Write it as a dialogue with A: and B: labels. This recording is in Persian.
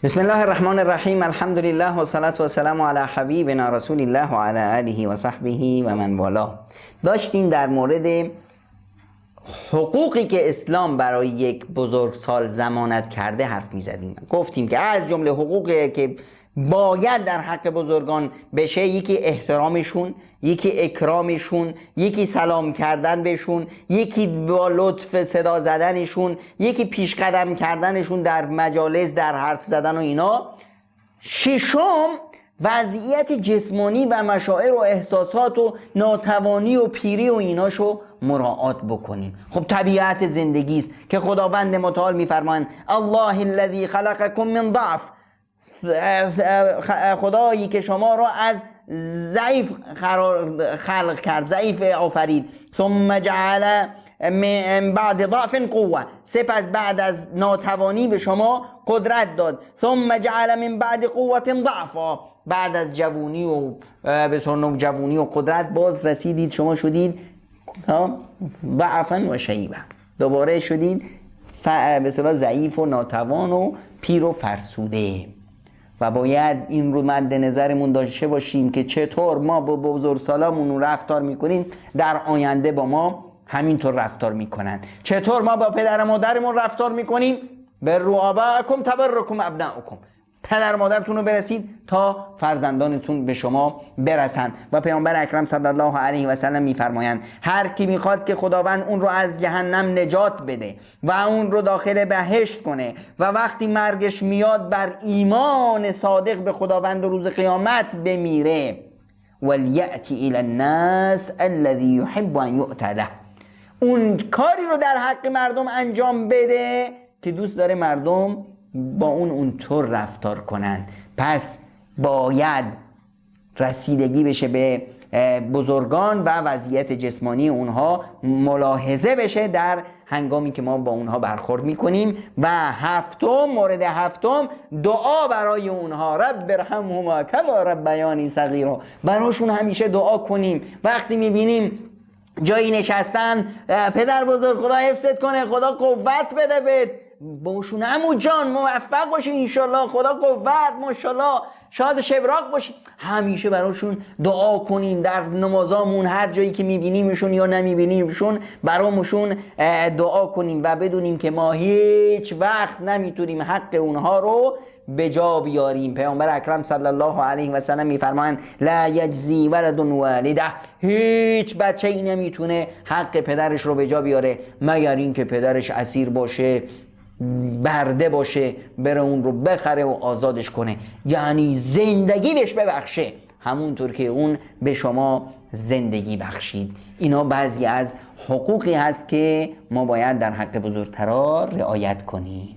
A: بسم الله الرحمن الرحیم. الحمد لله و صلات و سلام علی حبیبنا رسول الله و علی آله و صحبه و من والاه. داشتیم در مورد حقوقی که اسلام برای یک بزرگسال ضمانت کرده حرف می‌زدیم. گفتیم که از جمله حقوقی که باید در حق بزرگان بشه یکی احترامشون، یکی اکرامشون، یکی سلام کردن بهشون، یکی با لطف صدا زدنشون، یکی پیش قدم کردنشون در مجالس، در حرف زدن و اینا. ششم وضعیت جسمانی و مشاعر و احساسات و ناتوانی و پیری و ایناشو مراعات بکنیم. خب طبیعت زندگی است که خداوند متعال میفرمایند الله الذی خلقکم من ضعف، خدایی که شما را از ضعیف خلق کرد، ضعیف آفرید. ثم جعل من بعد ضعف قوه، سپس بعد از ناتوانی به شما قدرت داد. ثم جعل من بعد قوه ضعفا، بعد از جوونی و به سن جوونی و قدرت باز رسیدید شما شدید ضعفا و شیبا، دوباره شدید به اصطلاح ضعیف و ناتوان و پیر و فرسوده. و باید این رو مد نظرمون داشته باشیم که چطور ما با بزرگسالامون رفتار میکنیم در آینده با ما همینطور رفتار میکنن. چطور ما با پدر و مادرمون رفتار میکنیم؟ بروا آباءکم تبرکم ابناؤکم، پدر مادرتون رو برسید تا فرزندانتون به شما برسن. و پیامبر اکرم صلی الله علیه و سلم میفرمایند هر کی میخواد که خداوند اون رو از جهنم نجات بده و اون رو داخل بهشت کنه و وقتی مرگش میاد بر ایمان صادق به خداوند و روز قیامت بمیره، ولیأتی الی الناس الذی یحب ان یؤتی له، اون کاری رو در حق مردم انجام بده که دوست داره مردم با اونطور رفتار کنن. پس باید رسیدگی بشه به بزرگان و وضعیت جسمانی اونها ملاحظه بشه در هنگامی که ما با اونها برخورد میکنیم. و مورد هفتم دعا برای اونها، رب ارحمهما کما ربیانی صغیرا، براشون همیشه دعا کنیم. وقتی میبینیم جایی نشستن پدر بزرگ خدا حفظت کنه، خدا قوت بده بهت، باشون عمو جان موفق باشی انشالله، خدا قوت، ماشاءالله، شاد شبراق باشی، همیشه براشون دعا کنیم. در نمازامون هر جایی که میبینیمشون یا نمیبینیمشون برامشون دعا کنیم و بدونیم که ما هیچ وقت نمیتونیم حق اونها رو به جا بیاریم. پیامبر اکرم صلی الله علیه و سلم میفرمایند لا یجزی ولد والده، هیچ بچه ای نمیتونه حق پدرش رو به جا بیاره مگر اینکه پدرش اسیر باشه، برده باشه، بره اون رو بخره و آزادش کنه، یعنی زندگی بهش ببخشه همونطور که اون به شما زندگی بخشید. اینا بعضی از حقوقی هست که ما باید در حق بزرگترا رعایت کنیم.